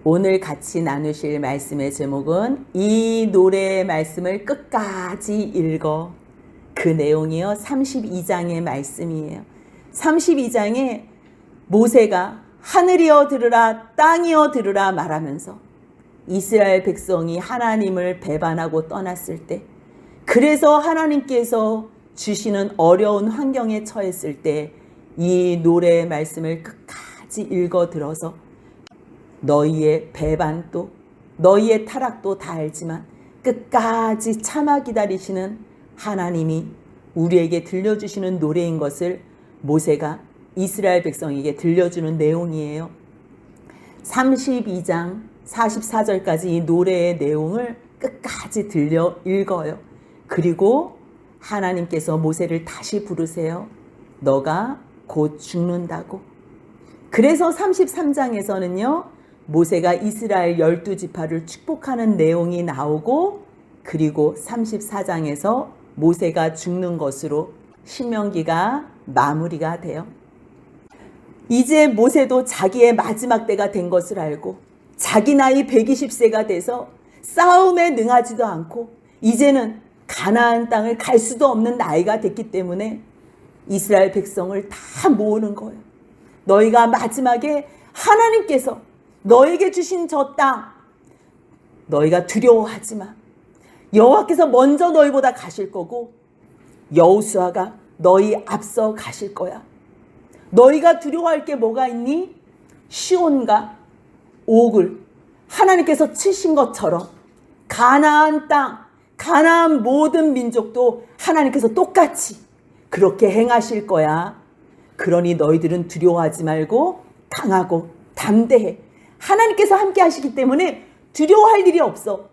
오늘 같이 나누실 말씀의 제목은 이 노래의 말씀을 끝까지 읽어. 그 내용이요 32장의 말씀이에요. 32장에 모세가 하늘이여 들으라 땅이여 들으라 말하면서 이스라엘 백성이 하나님을 배반하고 떠났을 때, 그래서 하나님께서 주시는 어려운 환경에 처했을 때 이 노래의 말씀을 끝까지 읽어 들어서 너희의 배반도 너희의 타락도 다 알지만 끝까지 참아 기다리시는 하나님이 우리에게 들려주시는 노래인 것을 모세가 이스라엘 백성에게 들려주는 내용이에요. 32장 44절까지 이 노래의 내용을 끝까지 들려 읽어요. 그리고 하나님께서 모세를 다시 부르세요. 너가 곧 죽는다고. 그래서 33장에서는요 모세가 이스라엘 12지파를 축복하는 내용이 나오고, 그리고 34장에서 모세가 죽는 것으로 신명기가 마무리가 돼요. 이제 모세도 자기의 마지막 때가 된 것을 알고 자기 나이 120세가 돼서 싸움에 능하지도 않고 이제는 가나안 땅을 갈 수도 없는 나이가 됐기 때문에 이스라엘 백성을 다 모으는 거예요. 너희가 마지막에 하나님께서 너에게 주신 저 땅 너희가 두려워하지 마. 여호와께서 먼저 너희보다 가실 거고 여호수아가 너희 앞서 가실 거야. 너희가 두려워할 게 뭐가 있니? 시온과 옥을 하나님께서 치신 것처럼 가나안 땅, 가나안 모든 민족도 하나님께서 똑같이 그렇게 행하실 거야. 그러니 너희들은 두려워하지 말고 강하고 담대해. 하나님께서 함께 하시기 때문에 두려워할 일이 없어.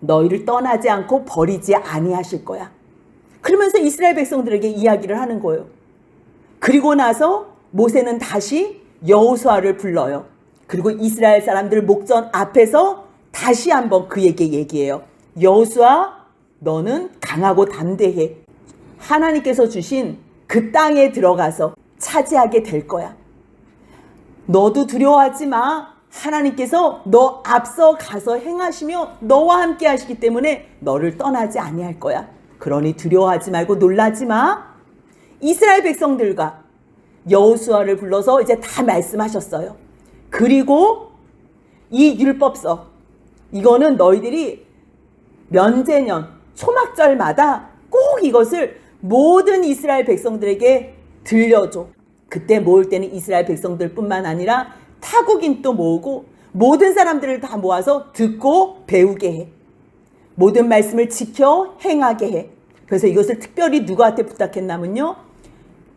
너희를 떠나지 않고 버리지 아니하실 거야. 그러면서 이스라엘 백성들에게 이야기를 하는 거예요. 그리고 나서 모세는 다시 여호수아를 불러요. 그리고 이스라엘 사람들 목전 앞에서 다시 한번 그에게 얘기해요. 여호수아, 너는 강하고 담대해. 하나님께서 주신 그 땅에 들어가서 차지하게 될 거야. 너도 두려워하지 마. 하나님께서 너 앞서 가서 행하시며 너와 함께 하시기 때문에 너를 떠나지 아니할 거야. 그러니 두려워하지 말고 놀라지 마. 이스라엘 백성들과 여호수아를 불러서 이제 다 말씀하셨어요. 그리고 이 율법서, 이거는 너희들이 면제년 초막절마다 꼭 이것을 모든 이스라엘 백성들에게 들려줘. 그때 모을 때는 이스라엘 백성들뿐만 아니라 타국인도 모으고 모든 사람들을 다 모아서 듣고 배우게 해. 모든 말씀을 지켜 행하게 해. 그래서 이것을 특별히 누구한테 부탁했냐면요,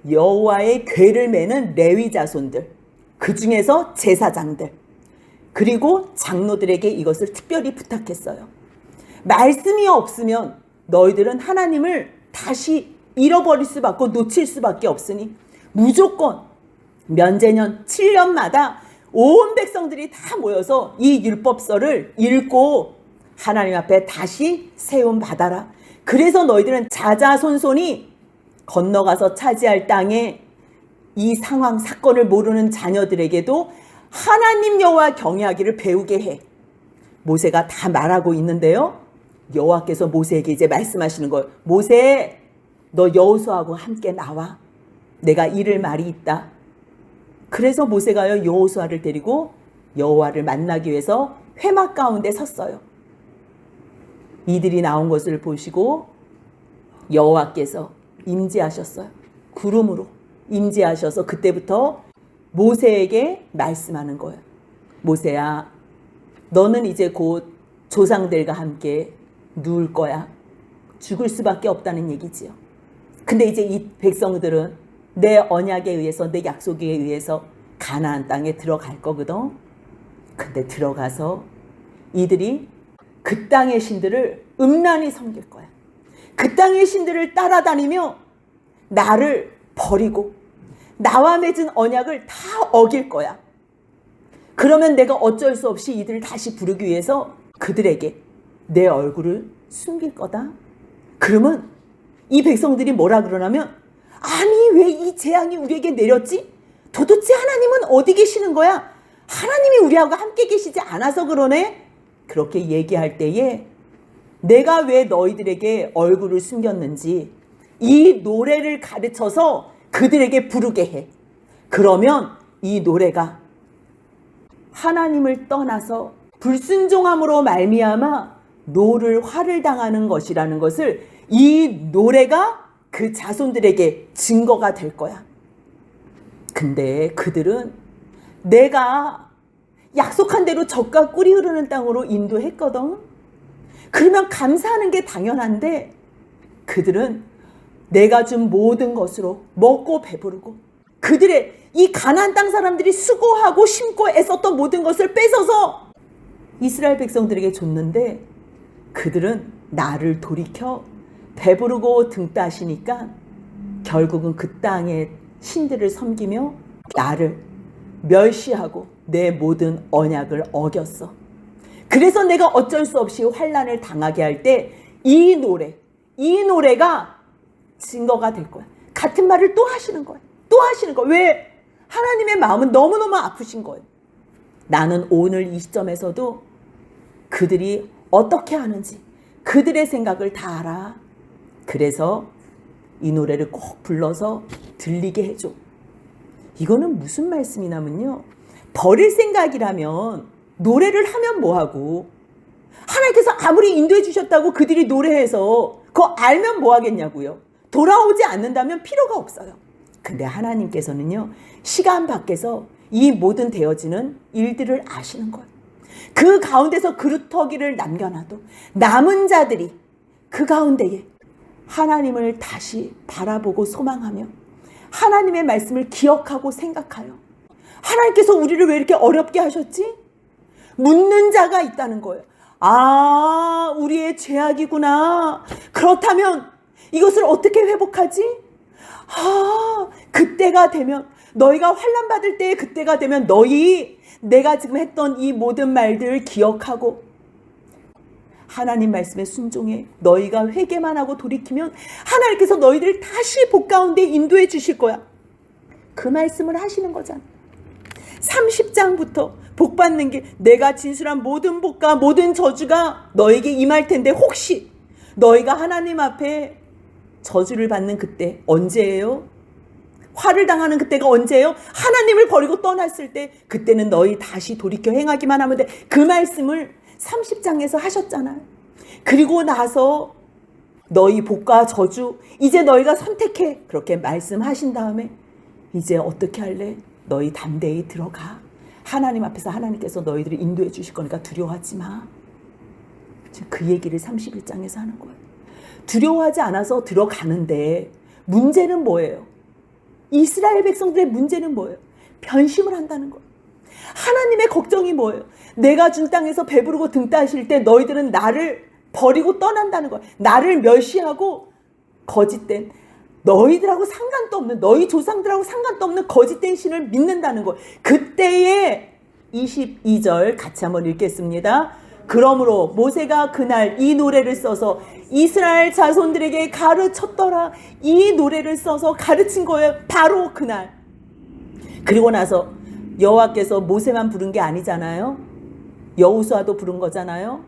여호와의 궤를 매는 레위 자손들, 그 중에서 제사장들, 그리고 장로들에게 이것을 특별히 부탁했어요. 말씀이 없으면 너희들은 하나님을 다시 잃어버릴 수밖에, 놓칠 수밖에 없으니 무조건 면제년 7년마다 온 백성들이 다 모여서 이 율법서를 읽고 하나님 앞에 다시 세움 받아라. 그래서 너희들은 자자손손이 건너가서 차지할 땅에 이 상황 사건을 모르는 자녀들에게도 하나님 여호와 경외하기를 배우게 해. 모세가 다 말하고 있는데요, 여호와께서 모세에게 이제 말씀하시는 거예요. 모세, 너 여호수아하고 함께 나와. 내가 이를 말이 있다. 그래서 모세가요 여호수아를 데리고 여호와를 만나기 위해서 회막 가운데 섰어요. 이들이 나온 것을 보시고 여호와께서 임재하셨어요. 구름으로 임재하셔서 그때부터 모세에게 말씀하는 거예요. 모세야, 너는 이제 곧 조상들과 함께 누울 거야. 죽을 수밖에 없다는 얘기지요. 근데 이제 이 백성들은 내 언약에 의해서, 내 약속에 의해서 가나안 땅에 들어갈 거거든. 근데 들어가서 이들이 그 땅의 신들을 음란히 섬길 거야. 그 땅의 신들을 따라다니며 나를 버리고 나와 맺은 언약을 다 어길 거야. 그러면 내가 어쩔 수 없이 이들을 다시 부르기 위해서 그들에게 내 얼굴을 숨길 거다. 그러면 이 백성들이 뭐라 그러냐면, 아니 왜 이 재앙이 우리에게 내렸지? 도대체 하나님은 어디 계시는 거야? 하나님이 우리하고 함께 계시지 않아서 그러네? 그렇게 얘기할 때에 내가 왜 너희들에게 얼굴을 숨겼는지 이 노래를 가르쳐서 그들에게 부르게 해. 그러면 이 노래가 하나님을 떠나서 불순종함으로 말미암아 노를 화를 당하는 것이라는 것을 이 노래가 그 자손들에게 증거가 될 거야. 근데 그들은 내가 약속한 대로 젖과 꿀이 흐르는 땅으로 인도했거든. 그러면 감사하는 게 당연한데 그들은 내가 준 모든 것으로 먹고 배부르고 그들의 이 가나안 땅 사람들이 수고하고 심고 애썼던 모든 것을 뺏어서 이스라엘 백성들에게 줬는데 그들은 나를 돌이켜 배부르고 등 따시니까 결국은 그 땅의 신들을 섬기며 나를 멸시하고 내 모든 언약을 어겼어. 그래서 내가 어쩔 수 없이 환난을 당하게 할 때 이 노래가 증거가 될 거야. 같은 말을 또 하시는 거야. 또 하시는 거야. 왜? 하나님의 마음은 너무너무 아프신 거예요. 나는 오늘 이 시점에서도 그들이 어떻게 하는지 그들의 생각을 다 알아. 그래서 이 노래를 꼭 불러서 들리게 해줘. 이거는 무슨 말씀이냐면요. 버릴 생각이라면 노래를 하면 뭐하고, 하나님께서 아무리 인도해 주셨다고 그들이 노래해서 그거 알면 뭐 하겠냐고요. 돌아오지 않는다면 필요가 없어요. 근데 하나님께서는요, 시간 밖에서 이 모든 되어지는 일들을 아시는 거예요. 그 가운데서 그루터기를 남겨놔도 남은 자들이 그 가운데에 하나님을 다시 바라보고 소망하며 하나님의 말씀을 기억하고 생각하여 하나님께서 우리를 왜 이렇게 어렵게 하셨지? 묻는 자가 있다는 거예요. 아, 우리의 죄악이구나. 그렇다면 이것을 어떻게 회복하지? 아, 그때가 되면, 너희가 환난 받을 때에 그때가 되면 내가 지금 했던 이 모든 말들을 기억하고 하나님 말씀에 순종해 너희가 회개만 하고 돌이키면 하나님께서 너희들을 다시 복 가운데 인도해 주실 거야. 그 말씀을 하시는 거잖아. 30장부터 복 받는 게 내가 진술한 모든 복과 모든 저주가 너에게 임할 텐데 혹시 너희가 하나님 앞에 저주를 받는 그때 언제예요? 화를 당하는 그때가 언제예요? 하나님을 버리고 떠났을 때 그때는 너희 다시 돌이켜 행하기만 하면 돼. 그 말씀을 30장에서 하셨잖아요. 그리고 나서 너희 복과 저주 이제 너희가 선택해 그렇게 말씀하신 다음에 이제 어떻게 할래? 너희 담대히 들어가. 하나님 앞에서 하나님께서 너희들을 인도해 주실 거니까 두려워하지 마. 지금 그 얘기를 31장에서 하는 거예요. 두려워하지 않아서 들어가는데 문제는 뭐예요? 이스라엘 백성들의 문제는 뭐예요? 변심을 한다는 거예요. 하나님의 걱정이 뭐예요? 내가 준 땅에서 배부르고 등 따실 때 너희들은 나를 버리고 떠난다는 거예요. 나를 멸시하고 거짓된 너희들하고 상관도 없는 너희 조상들하고 상관도 없는 거짓된 신을 믿는다는 거예요. 그때의 22절 같이 한번 읽겠습니다. 그러므로 모세가 그날 이 노래를 써서 이스라엘 자손들에게 가르쳤더라. 이 노래를 써서 가르친 거예요. 바로 그날. 그리고 나서 여호와께서 모세만 부른 게 아니잖아요. 여호수아도 부른 거잖아요.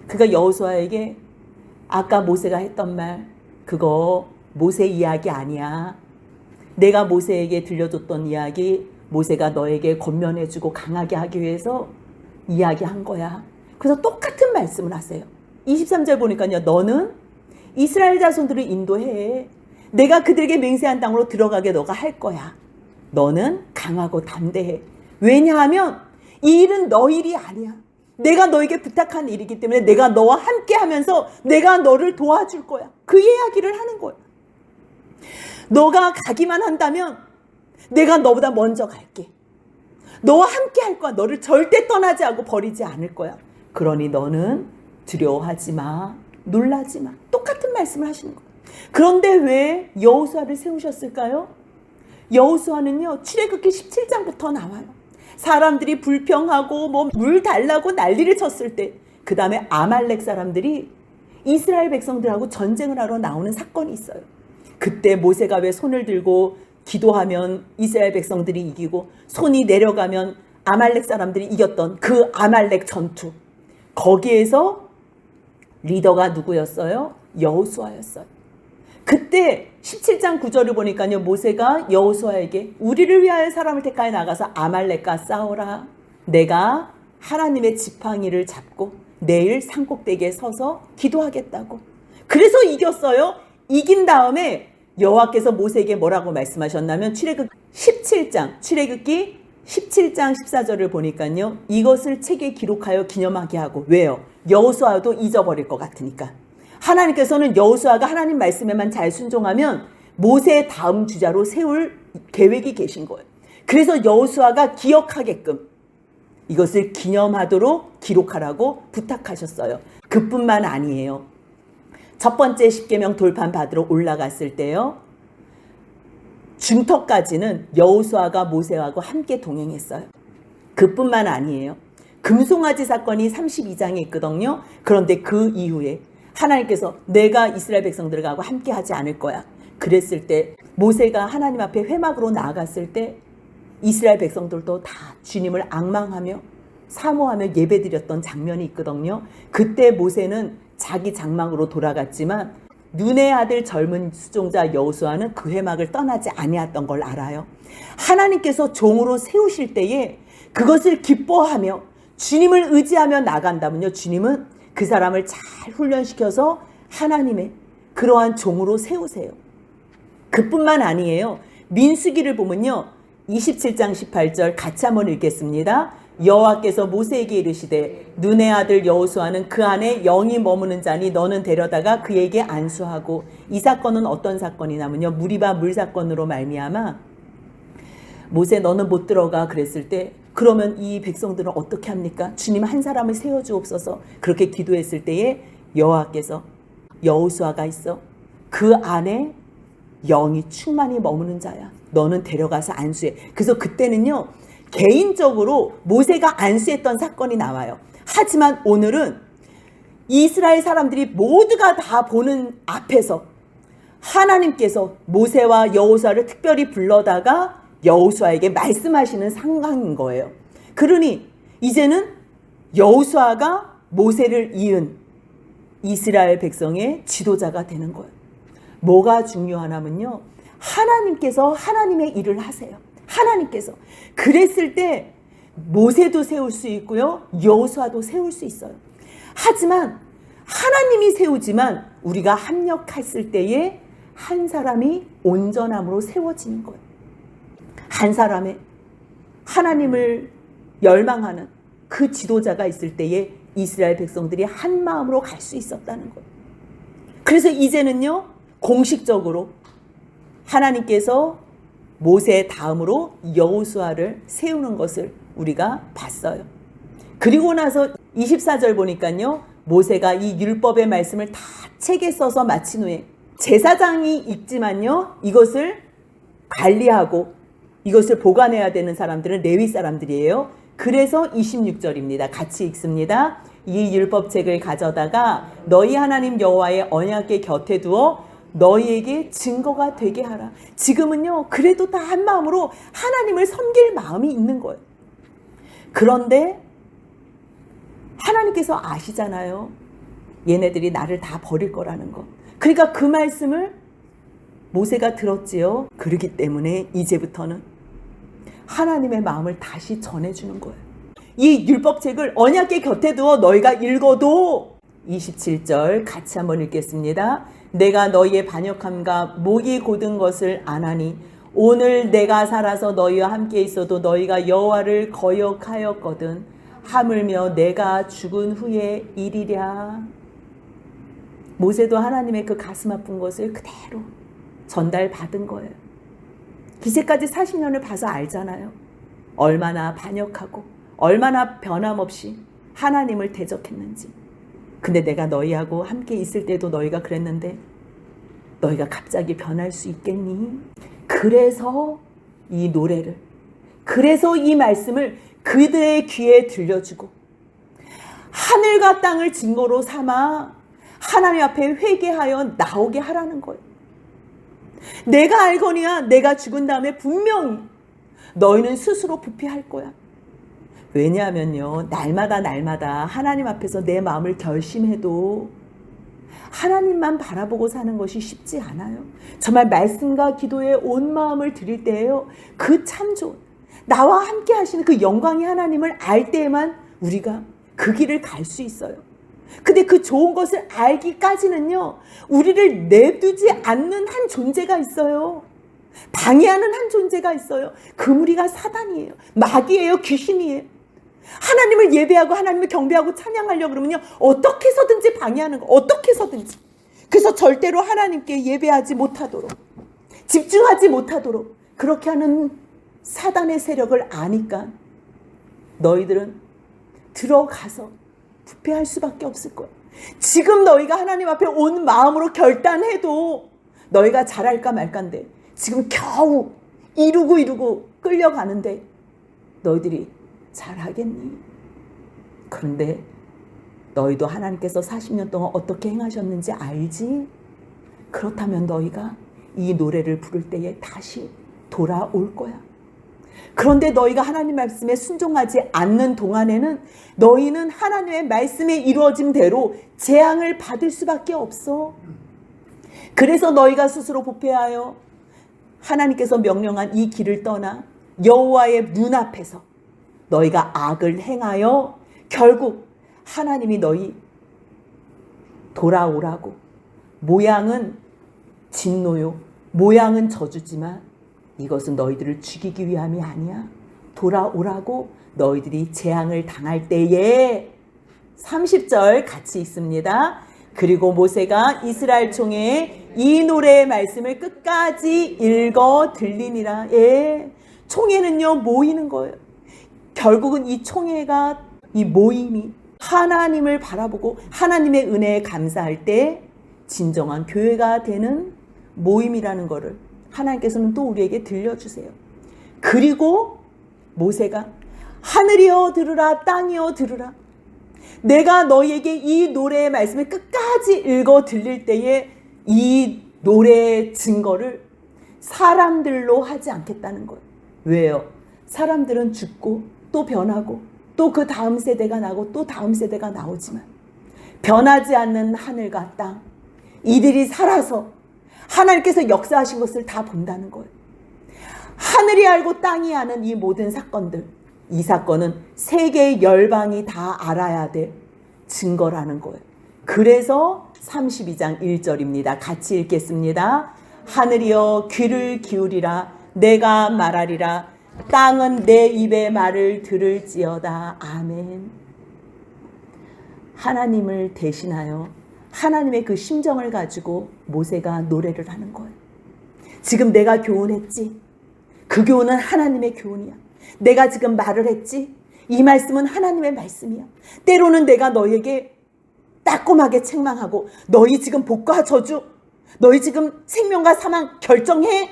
그가 여호수아에게 아까 모세가 했던 말 그거 모세 이야기 아니야. 내가 모세에게 들려줬던 이야기 모세가 너에게 권면해주고 강하게 하기 위해서 이야기한 거야. 그래서 똑같은 말씀을 하세요. 23절 보니까요. 너는 이스라엘 자손들을 인도해. 내가 그들에게 맹세한 땅으로 들어가게 너가 할 거야. 너는 강하고 담대해. 왜냐하면 이 일은 너 일이 아니야. 내가 너에게 부탁한 일이기 때문에 내가 너와 함께 하면서 내가 너를 도와줄 거야. 그 이야기를 하는 거야. 너가 가기만 한다면 내가 너보다 먼저 갈게. 너와 함께 할 거야. 너를 절대 떠나지 않고 버리지 않을 거야. 그러니 너는 두려워하지 마. 놀라지 마. 똑같은 말씀을 하시는 거예요. 그런데 왜 여호수아를 세우셨을까요? 여호수아는요. 출애굽기 17장부터 나와요. 사람들이 불평하고 물 달라고 난리를 쳤을 때 그 다음에 아말렉 사람들이 이스라엘 백성들하고 전쟁을 하러 나오는 사건이 있어요. 그때 모세가 왜 손을 들고 기도하면 이스라엘 백성들이 이기고 손이 내려가면 아말렉 사람들이 이겼던 그 아말렉 전투, 거기에서 리더가 누구였어요? 여호수아였어요. 그때 17장 9절을 보니까요, 모세가 여호수아에게 우리를 위하여 사람을 택하여 나가서 아말렉과 싸워라. 내가 하나님의 지팡이를 잡고 내일 산꼭대기에 서서 기도하겠다고. 그래서 이겼어요. 이긴 다음에 여호와께서 모세에게 뭐라고 말씀하셨냐면 출애굽기 17장 14절을 보니까요, 이것을 책에 기록하여 기념하게 하고. 왜요? 여호수아도 잊어버릴 것 같으니까. 하나님께서는 여호수아가 하나님 말씀에만 잘 순종하면 모세의 다음 주자로 세울 계획이 계신 거예요. 그래서 여호수아가 기억하게끔 이것을 기념하도록 기록하라고 부탁하셨어요. 그뿐만 아니에요. 첫 번째 십계명 돌판 받으러 올라갔을 때요, 중턱까지는 여호수아가 모세하고 함께 동행했어요. 그뿐만 아니에요. 금송아지 사건이 32장에 있거든요. 그런데 그 이후에 하나님께서 내가 이스라엘 백성들하고 함께 하지 않을 거야. 그랬을 때 모세가 하나님 앞에 회막으로 나아갔을 때 이스라엘 백성들도 다 주님을 앙망하며 사모하며 예배드렸던 장면이 있거든요. 그때 모세는 자기 장막으로 돌아갔지만 눈의 아들 젊은 수종자 여호수아는 그 회막을 떠나지 아니했던 걸 알아요. 하나님께서 종으로 세우실 때에 그것을 기뻐하며 주님을 의지하며 나간다면요, 주님은 그 사람을 잘 훈련시켜서 하나님의 그러한 종으로 세우세요. 그뿐만 아니에요. 민수기를 보면요, 27장 18절 같이 한번 읽겠습니다. 여호와께서 모세에게 이르시되 눈의 아들 여호수아는 그 안에 영이 머무는 자니 너는 데려다가 그에게 안수하고. 이 사건은 어떤 사건이냐면요, 무리바 물 사건으로 말미암아 모세 너는 못 들어가 그랬을 때, 그러면 이 백성들은 어떻게 합니까? 주님 한 사람을 세워주옵소서. 그렇게 기도했을 때에 여호와께서 여호수아가 있어, 그 안에 영이 충만히 머무는 자야. 너는 데려가서 안수해. 그래서 그때는요, 개인적으로 모세가 안수했던 사건이 나와요. 하지만 오늘은 이스라엘 사람들이 모두가 다 보는 앞에서 하나님께서 모세와 여호수아를 특별히 불러다가 여호수아에게 말씀하시는 상황인 거예요. 그러니 이제는 여호수아가 모세를 이은 이스라엘 백성의 지도자가 되는 거예요. 뭐가 중요하냐면요, 하나님께서 하나님의 일을 하세요. 하나님께서. 그랬을 때 모세도 세울 수 있고요, 여호수아도 세울 수 있어요. 하지만 하나님이 세우지만 우리가 합력했을 때에 한 사람이 온전함으로 세워지는 거예요. 한 사람의 하나님을 열망하는 그 지도자가 있을 때에 이스라엘 백성들이 한 마음으로 갈 수 있었다는 거예요. 그래서 이제는요, 공식적으로 하나님께서 모세 다음으로 여호수아를 세우는 것을 우리가 봤어요. 그리고 나서 24절 보니까요, 모세가 이 율법의 말씀을 다 책에 써서 마친 후에 제사장이 있지만요, 이것을 관리하고 이것을 보관해야 되는 사람들은 레위 사람들이에요. 그래서 26절입니다. 같이 읽습니다. 이 율법책을 가져다가 너희 하나님 여호와의 언약궤 곁에 두어 너희에게 증거가 되게 하라. 지금은요, 그래도 다 한 마음으로 하나님을 섬길 마음이 있는 거예요. 그런데 하나님께서 아시잖아요. 얘네들이 나를 다 버릴 거라는 거. 그러니까 그 말씀을 모세가 들었지요. 그러기 때문에 이제부터는 하나님의 마음을 다시 전해주는 거예요. 이 율법책을 언약궤 곁에 두어 너희가 읽어도, 27절 같이 한번 읽겠습니다. 내가 너희의 반역함과 목이 곧은 것을 아나니 오늘 내가 살아서 너희와 함께 있어도 너희가 여호와를 거역하였거든. 하물며 내가 죽은 후에 이리랴. 모세도 하나님의 그 가슴 아픈 것을 그대로 전달받은 거예요. 이제까지 40년을 봐서 알잖아요. 얼마나 반역하고 얼마나 변함없이 하나님을 대적했는지. 근데 내가 너희하고 함께 있을 때도 너희가 그랬는데 너희가 갑자기 변할 수 있겠니? 그래서 이 노래를, 그래서 이 말씀을 그들의 귀에 들려주고 하늘과 땅을 증거로 삼아 하나님 앞에 회개하여 나오게 하라는 거예요. 내가 알거니와 내가 죽은 다음에 분명히 너희는 스스로 부패할 거야. 왜냐하면요, 날마다 하나님 앞에서 내 마음을 결심해도 하나님만 바라보고 사는 것이 쉽지 않아요. 정말 말씀과 기도에 온 마음을 드릴 때에요, 그 참 좋은 나와 함께 하시는 그 영광의 하나님을 알 때에만 우리가 그 길을 갈 수 있어요. 근데 그 좋은 것을 알기까지는요, 우리를 내두지 않는 한 존재가 있어요. 방해하는 한 존재가 있어요. 그 무리가 사단이에요. 마귀예요. 귀신이에요. 하나님을 예배하고 하나님을 경배하고 찬양하려고 그러면요, 어떻게 해서든지 방해하는 거, 어떻게 해서든지. 그래서 절대로 하나님께 예배하지 못하도록, 집중하지 못하도록 그렇게 하는 사단의 세력을 아니까 너희들은 들어가서 부패할 수밖에 없을 거야. 지금 너희가 하나님 앞에 온 마음으로 결단해도 너희가 잘할까 말까인데, 지금 겨우 이루고 끌려가는데 너희들이 잘하겠니? 그런데 너희도 하나님께서 40년 동안 어떻게 행하셨는지 알지? 그렇다면 너희가 이 노래를 부를 때에 다시 돌아올 거야. 그런데 너희가 하나님 말씀에 순종하지 않는 동안에는 너희는 하나님의 말씀에 이루어짐대로 재앙을 받을 수밖에 없어. 그래서 너희가 스스로 부패하여 하나님께서 명령한 이 길을 떠나 여호와의 눈앞에서 너희가 악을 행하여 결국 하나님이 너희 돌아오라고, 모양은 진노요, 모양은 저주지만 이것은 너희들을 죽이기 위함이 아니야. 돌아오라고 너희들이 재앙을 당할 때에 30절 같이 있습니다. 그리고 모세가 이스라엘 총회에 이 노래의 말씀을 끝까지 읽어 들리니라. 예, 총회는요 모이는 거예요. 결국은 이 총회가, 이 모임이 하나님을 바라보고 하나님의 은혜에 감사할 때 진정한 교회가 되는 모임이라는 것을 하나님께서는 또 우리에게 들려주세요. 그리고 모세가 하늘이여 들으라, 땅이여 들으라. 내가 너희에게 이 노래의 말씀을 끝까지 읽어 들릴 때에 이 노래의 증거를 사람들로 하지 않겠다는 거예요. 왜요? 사람들은 죽고 또 변하고 또 그 다음 세대가 나고 또 다음 세대가 나오지만 변하지 않는 하늘과 땅, 이들이 살아서 하나님께서 역사하신 것을 다 본다는 거예요. 하늘이 알고 땅이 아는 이 모든 사건들, 이 사건은 세계의 열방이 다 알아야 될 증거라는 거예요. 그래서 32장 1절입니다. 같이 읽겠습니다. 하늘이여 귀를 기울이라, 내가 말하리라. 땅은 내 입의 말을 들을지어다. 아멘. 하나님을 대신하여 하나님의 그 심정을 가지고 모세가 노래를 하는 거예요. 지금 내가 교훈했지? 그 교훈은 하나님의 교훈이야. 내가 지금 말을 했지? 이 말씀은 하나님의 말씀이야. 때로는 내가 너희에게 따끔하게 책망하고, 너희 지금 복과 저주, 너희 지금 생명과 사망 결정해,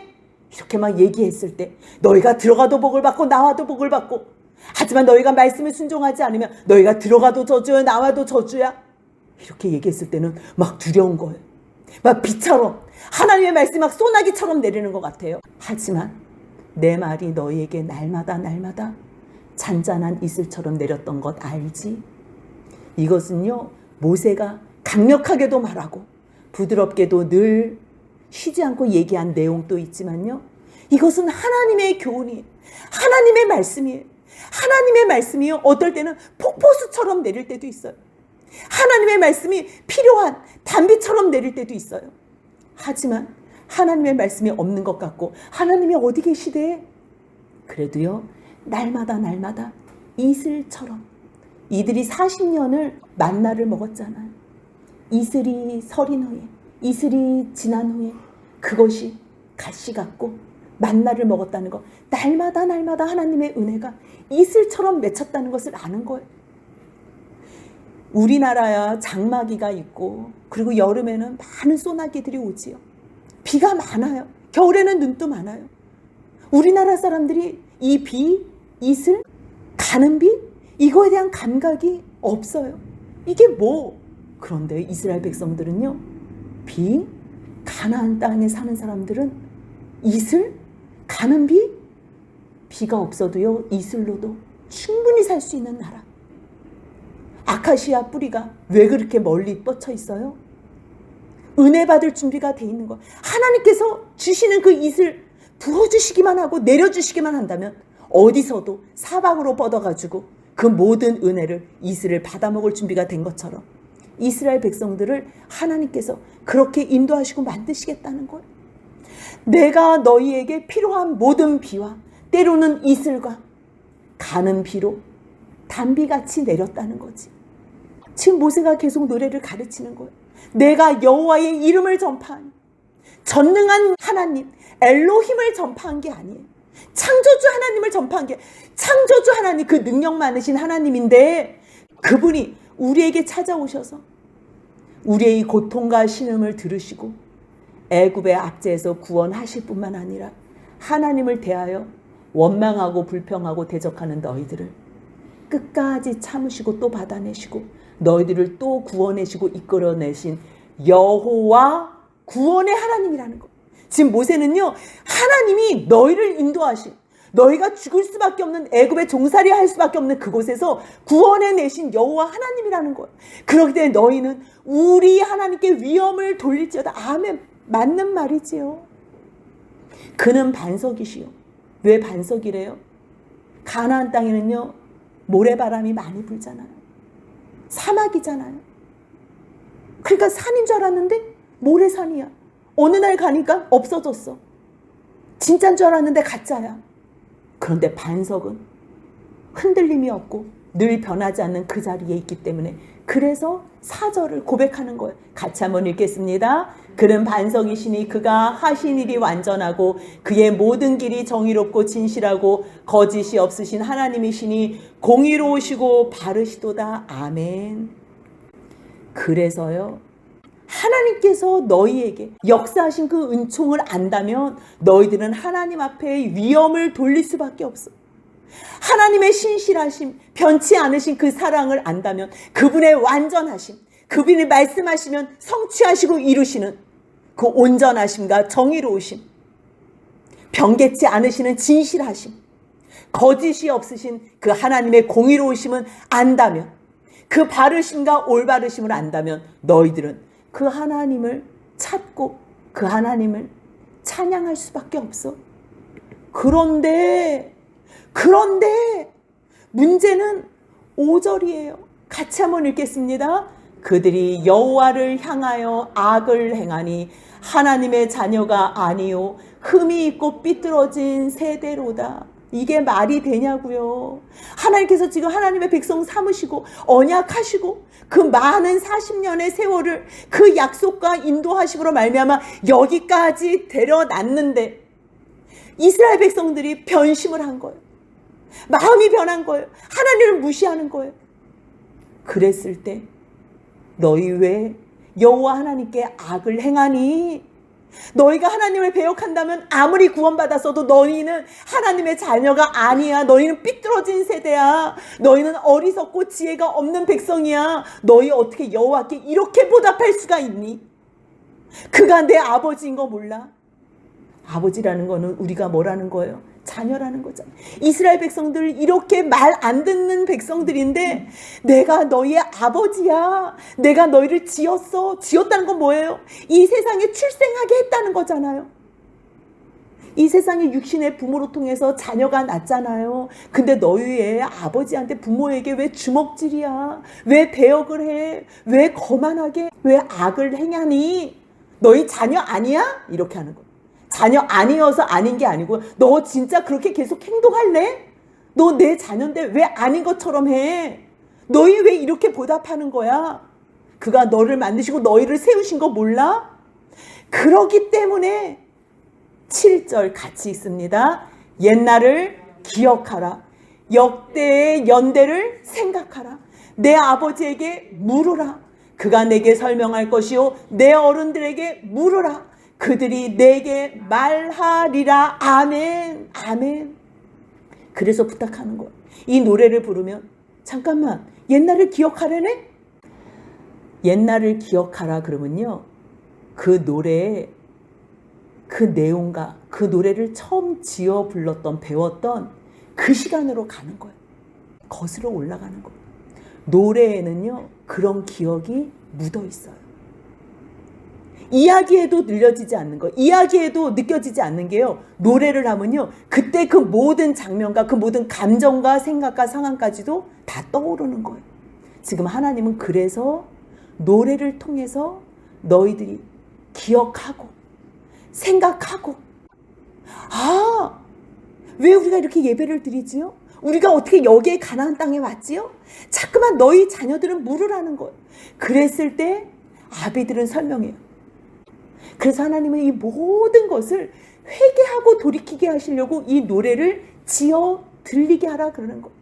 이렇게 막 얘기했을 때 너희가 들어가도 복을 받고 나와도 복을 받고, 하지만 너희가 말씀에 순종하지 않으면 너희가 들어가도 저주야, 나와도 저주야, 이렇게 얘기했을 때는 막 두려운 거예요. 막 비처럼 하나님의 말씀이 막 소나기처럼 내리는 것 같아요. 하지만 내 말이 너희에게 날마다 잔잔한 이슬처럼 내렸던 것 알지? 이것은요, 모세가 강력하게도 말하고 부드럽게도 늘 쉬지 않고 얘기한 내용도 있지만요, 이것은 하나님의 교훈이에요. 하나님의 말씀이에요. 하나님의 말씀이요, 어떨 때는 폭포수처럼 내릴 때도 있어요. 하나님의 말씀이 필요한 단비처럼 내릴 때도 있어요. 하지만 하나님의 말씀이 없는 것 같고, 하나님이 어디 계시대? 그래도요, 날마다 이슬처럼, 이들이 40년을 만나를 먹었잖아요. 이슬이 서린 후에, 이슬이 지난 후에 그것이 가시 같고 만나를 먹었다는 거, 날마다 하나님의 은혜가 이슬처럼 맺혔다는 것을 아는 거예요. 우리나라야 장마기가 있고, 그리고 여름에는 많은 소나기들이 오지요. 비가 많아요. 겨울에는 눈도 많아요. 우리나라 사람들이 이 비, 이슬, 가는 비, 이거에 대한 감각이 없어요. 이게 뭐? 그런데 이스라엘 백성들은요, 비, 가나안 땅에 사는 사람들은 이슬, 가는 비, 비가 없어도요 이슬로도 충분히 살 수 있는 나라. 아카시아 뿌리가 왜 그렇게 멀리 뻗쳐 있어요? 은혜 받을 준비가 돼 있는 거. 하나님께서 주시는 그 잇을 부어주시기만 하고 내려주시기만 한다면 어디서도 사방으로 뻗어가지고 그 모든 은혜를 이스라엘 받아먹을 준비가 된 것처럼 이스라엘 백성들을 하나님께서 그렇게 인도하시고 만드시겠다는 거예요. 내가 너희에게 필요한 모든 비와 때로는 이슬과 가는 비로 단비같이 내렸다는 거지. 지금 모세가 계속 노래를 가르치는 거예요. 내가 여호와의 이름을 전파하니 전능한 하나님 엘로힘을 전파한 게 아니에요. 창조주 하나님을 전파한 게, 창조주 하나님, 그 능력 많으신 하나님인데 그분이 우리에게 찾아오셔서 우리의 고통과 신음을 들으시고 애굽의 압제에서 구원하실 뿐만 아니라 하나님을 대하여 원망하고 불평하고 대적하는 너희들을 끝까지 참으시고 또 받아내시고 너희들을 또 구원해시고 이끌어내신 여호와 구원의 하나님이라는 거. 지금 모세는요, 하나님이 너희를 인도하신, 너희가 죽을 수밖에 없는 애굽의 종살이 할 수밖에 없는 그곳에서 구원해내신 여호와 하나님이라는 거예요. 그렇기 때문에 너희는 우리 하나님께 위엄을 돌릴지어다. 아멘. 맞는 말이지요. 그는 반석이시요. 왜 반석이래요? 가나안 땅에는요, 모래바람이 많이 불잖아요. 사막이잖아요. 그러니까 산인 줄 알았는데 모래산이야. 어느 날 가니까 없어졌어. 진짜인 줄 알았는데 가짜야. 그런데 반석은 흔들림이 없고 늘 변하지 않는 그 자리에 있기 때문에 그래서 사절을 고백하는 거예요. 같이 한번 읽겠습니다. 그는 반석이시니 그가 하신 일이 완전하고 그의 모든 길이 정의롭고 진실하고 거짓이 없으신 하나님이시니 공의로우시고 바르시도다. 아멘. 그래서요, 하나님께서 너희에게 역사하신 그 은총을 안다면 너희들은 하나님 앞에 위엄을 돌릴 수밖에 없어. 하나님의 신실하심, 변치 않으신 그 사랑을 안다면 그분의 완전하심, 그분이 말씀하시면 성취하시고 이루시는 그 온전하심과 정의로우심, 변개치 않으시는 진실하심, 거짓이 없으신 그 하나님의 공의로우심은 안다면, 그 바르심과 올바르심을 안다면 너희들은 그 하나님을 찾고 그 하나님을 찬양할 수밖에 없어. 그런데 문제는 5절이에요. 같이 한번 읽겠습니다. 그들이 여호와를 향하여 악을 행하니 하나님의 자녀가 아니요 흠이 있고 삐뚤어진 세대로다. 이게 말이 되냐고요. 하나님께서 지금 하나님의 백성 삼으시고 언약하시고 그 많은 40년의 세월을 그 약속과 인도하심으로 말미암아 여기까지 데려놨는데 이스라엘 백성들이 변심을 한 거예요. 마음이 변한 거예요. 하나님을 무시하는 거예요. 그랬을 때 너희 왜 여호와 하나님께 악을 행하니? 너희가 하나님을 배역한다면 아무리 구원받았어도 너희는 하나님의 자녀가 아니야. 너희는 삐뚤어진 세대야. 너희는 어리석고 지혜가 없는 백성이야. 너희 어떻게 여호와께 이렇게 보답할 수가 있니? 그가 내 아버지인 거 몰라? 아버지라는 거는 우리가 뭐라는 거예요? 자녀라는 거잖아. 이스라엘 백성들 이렇게 말 안 듣는 백성들인데 내가 너희의 아버지야. 내가 너희를 지었어. 지었다는 건 뭐예요? 이 세상에 출생하게 했다는 거잖아요. 이 세상에 육신의 부모로 통해서 자녀가 낳잖아요. 근데 너희의 아버지한테 부모에게 왜 주먹질이야? 왜 배역을 해? 왜 거만하게? 왜 악을 행하니? 너희 자녀 아니야? 이렇게 하는 거예요. 자녀 아니어서 아닌 게 아니고 너 진짜 그렇게 계속 행동할래? 너 내 자녀인데 왜 아닌 것처럼 해? 너희 왜 이렇게 보답하는 거야? 그가 너를 만드시고 너희를 세우신 거 몰라? 그러기 때문에 7절 같이 있습니다. 옛날을 기억하라. 역대의 연대를 생각하라. 내 아버지에게 물으라. 그가 내게 설명할 것이요 내 어른들에게 물으라. 그들이 내게 말하리라. 아멘. 아멘. 그래서 부탁하는 거예요. 이 노래를 부르면 잠깐만 옛날을 기억하려네? 옛날을 기억하라 그러면요 그 노래의 그 내용과 그 노래를 처음 지어 불렀던 배웠던 그 시간으로 가는 거예요. 거슬러 올라가는 거예요. 노래에는요, 그런 기억이 묻어 있어요. 이야기해도 들려지지 않는 거, 이야기해도 느껴지지 않는 게요, 노래를 하면요, 그때 그 모든 장면과 그 모든 감정과 생각과 상황까지도 다 떠오르는 거예요. 지금 하나님은 그래서 노래를 통해서 너희들이 기억하고 생각하고, 아, 왜 우리가 이렇게 예배를 드리지요? 우리가 어떻게 여기에 가나안 땅에 왔지요? 자꾸만 너희 자녀들은 물으라는 거예요. 그랬을 때 아비들은 설명해요. 그래서 하나님은 이 모든 것을 회개하고 돌이키게 하시려고 이 노래를 지어 들리게 하라 그러는 거예요.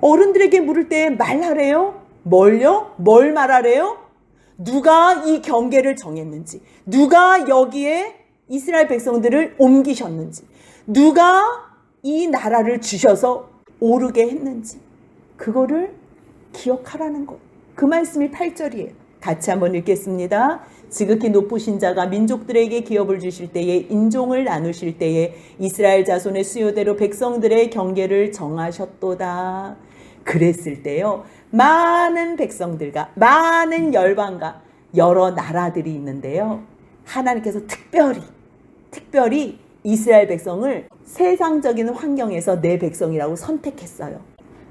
어른들에게 물을 때 말하래요? 뭘요? 뭘 말하래요? 누가 이 경계를 정했는지, 누가 여기에 이스라엘 백성들을 옮기셨는지, 누가 이 나라를 주셔서 오르게 했는지, 그거를 기억하라는 거예요. 그 말씀이 8절이에요. 같이 한번 읽겠습니다. 지극히 높으신 자가 민족들에게 기업을 주실 때에, 인종을 나누실 때에 이스라엘 자손의 수요대로 백성들의 경계를 정하셨도다. 그랬을 때요, 많은 백성들과 많은 열방과 여러 나라들이 있는데요, 하나님께서 특별히 이스라엘 백성을 세상적인 환경에서 내 백성이라고 선택했어요.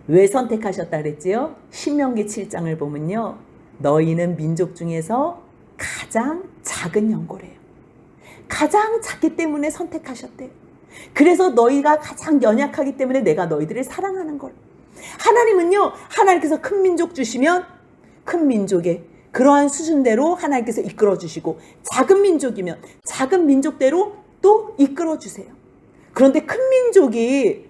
왜 선택하셨다 그랬지요? 신명기 7장을 보면요, 너희는 민족 중에서 가장 작은 연고래요. 가장 작기 때문에 선택하셨대요. 그래서 너희가 가장 연약하기 때문에 내가 너희들을 사랑하는 걸. 하나님은요, 하나님께서 큰 민족 주시면 큰 민족의 그러한 수준대로 하나님께서 이끌어 주시고, 작은 민족이면 작은 민족대로 또 이끌어 주세요. 그런데 큰 민족이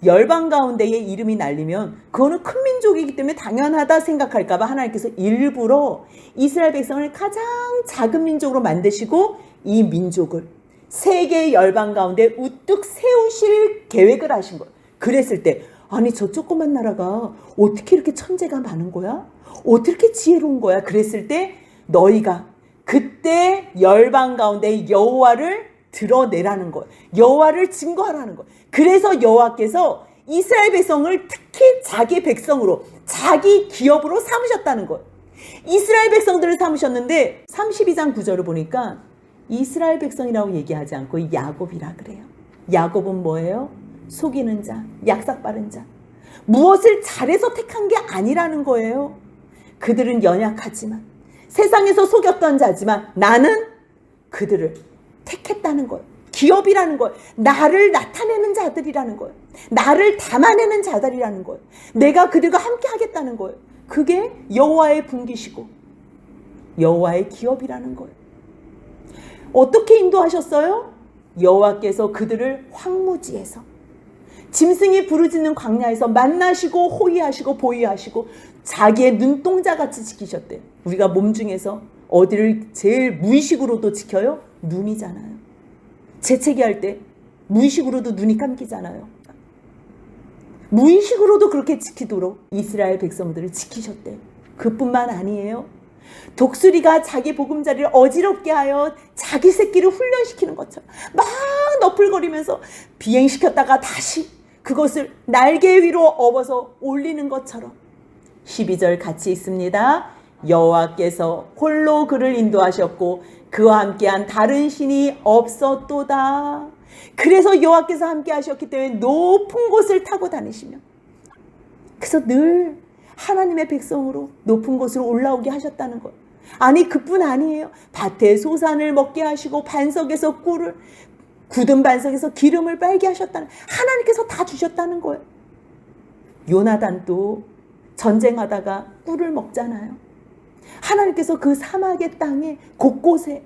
열방 가운데에 이름이 날리면 그거는 큰 민족이기 때문에 당연하다 생각할까 봐 하나님께서 일부러 이스라엘 백성을 가장 작은 민족으로 만드시고, 이 민족을 세계 열방 가운데 우뚝 세우실 계획을 하신 거예요. 그랬을 때, 아니 저 조그만 나라가 어떻게 이렇게 천재가 많은 거야? 어떻게 지혜로운 거야? 그랬을 때 너희가 그때 열방 가운데 여호와를 드러내라는 거예요. 여호와를 증거하라는 거예요. 그래서 여호와께서 이스라엘 백성을 특히 자기 백성으로, 자기 기업으로 삼으셨다는 거예요. 이스라엘 백성들을 삼으셨는데 32장 9절을 보니까 이스라엘 백성이라고 얘기하지 않고 야곱이라 그래요. 야곱은 뭐예요? 속이는 자, 약삭 빠른 자. 무엇을 잘해서 택한 게 아니라는 거예요. 그들은 연약하지만, 세상에서 속였던 자지만 나는 그들을 택했다는 거예요. 기업이라는 거예요. 나를 나타내는 자들이라는 거예요. 나를 담아내는 자들이라는 거예요. 내가 그들과 함께 하겠다는 거예요. 그게 여호와의 분기시고 여호와의 기업이라는 거예요. 어떻게 인도하셨어요? 여호와께서 그들을 황무지에서, 짐승이 부르짖는 광야에서 만나시고 호위하시고 보위하시고 자기의 눈동자같이 지키셨대요. 우리가 몸 중에서 어디를 제일 무의식으로도 지켜요? 눈이잖아요. 재채기 할 때 무의식으로도 눈이 감기잖아요. 무의식으로도 그렇게 지키도록 이스라엘 백성들을 지키셨대요. 그뿐만 아니에요. 독수리가 자기 보금자리를 어지럽게 하여 자기 새끼를 훈련시키는 것처럼 막 너풀거리면서 비행시켰다가 다시 그것을 날개 위로 업어서 올리는 것처럼, 12절 같이 있습니다. 여호와께서 홀로 그를 인도하셨고 그와 함께한 다른 신이 없었도다. 그래서 여호와께서 함께 하셨기 때문에 높은 곳을 타고 다니시며, 그래서 늘 하나님의 백성으로 높은 곳으로 올라오게 하셨다는 거예요. 아니 그뿐 아니에요. 밭에 소산을 먹게 하시고 반석에서 꿀을, 굳은 반석에서 기름을 빨게 하셨다는, 하나님께서 다 주셨다는 거예요. 요나단도 전쟁하다가 꿀을 먹잖아요. 하나님께서 그 사막의 땅에 곳곳에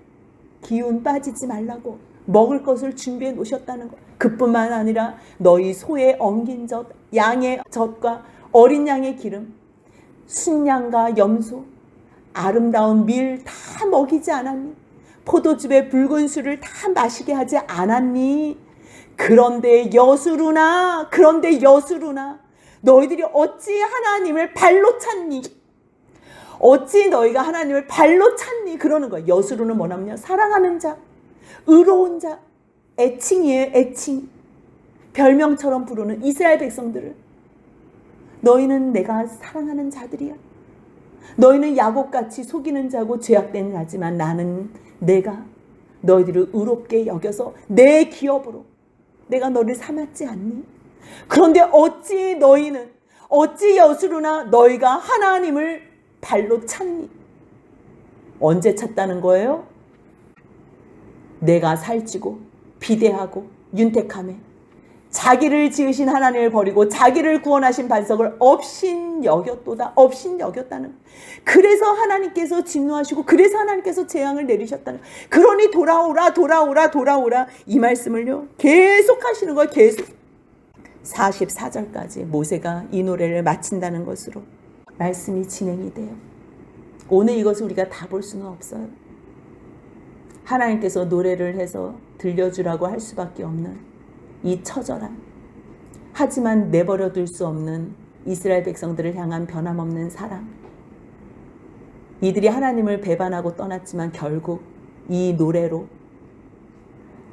기운 빠지지 말라고 먹을 것을 준비해 놓으셨다는 것. 그뿐만 아니라 너희 소의 엉긴 젖, 양의 젖과 어린 양의 기름, 순양과 염소, 아름다운 밀 다 먹이지 않았니? 포도즙의 붉은 술을 다 마시게 하지 않았니? 그런데 여수루나 너희들이 어찌 하나님을 발로 찾니? 어찌 너희가 하나님을 발로 찾니? 그러는 거예요. 여수루는 뭐냐면요, 사랑하는 자, 의로운 자, 애칭이에요. 애칭. 별명처럼 부르는 이스라엘 백성들을 너희는 내가 사랑하는 자들이야. 너희는 야곱같이 속이는 자고 죄악된 자지만 나는 내가 너희들을 의롭게 여겨서 내 기업으로 내가 너를 삼았지 않니? 그런데 어찌 여수르나 너희가 하나님을 발로 찼니? 언제 찼다는 거예요? 내가 살찌고 비대하고 윤택함에 자기를 지으신 하나님을 버리고 자기를 구원하신 반석을 업신여겼다는. 그래서 하나님께서 진노하시고 그래서 하나님께서 재앙을 내리셨다는. 그러니 돌아오라 이 말씀을요 계속 하시는 거예요. 계속 44절까지 모세가 이 노래를 마친다는 것으로 말씀이 진행이 돼요. 오늘 이것을 우리가 다 볼 수는 없어요. 하나님께서 노래를 해서 들려주라고 할 수밖에 없는 이 처절함, 하지만 내버려 둘 수 없는 이스라엘 백성들을 향한 변함없는 사랑. 이들이 하나님을 배반하고 떠났지만 결국 이 노래로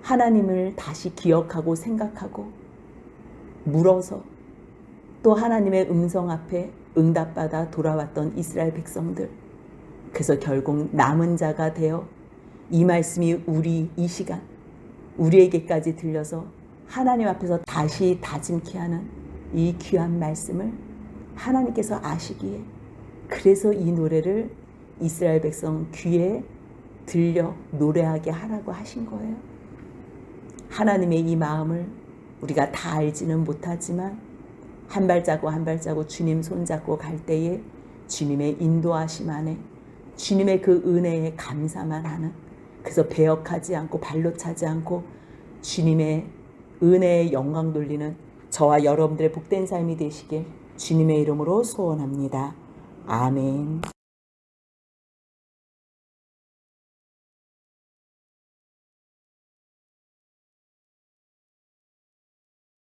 하나님을 다시 기억하고 생각하고 물어서 또 하나님의 음성 앞에 응답받아 돌아왔던 이스라엘 백성들. 그래서 결국 남은 자가 되어 이 말씀이 이 시간 우리에게까지 들려서 하나님 앞에서 다시 다짐케 하는 이 귀한 말씀을 하나님께서 아시기에 그래서 이 노래를 이스라엘 백성 귀에 들려 노래하게 하라고 하신 거예요. 하나님의 이 마음을 우리가 다 알지는 못하지만 한 발자국 한 발자국 주님 손잡고 갈 때에 주님의 인도하심 안에 주님의 그 은혜에 감사만 하는, 그래서 배역하지 않고 발로 차지 않고 주님의 은혜의 영광 돌리는 저와 여러분들의 복된 삶이 되시길 주님의 이름으로 소원합니다. 아멘.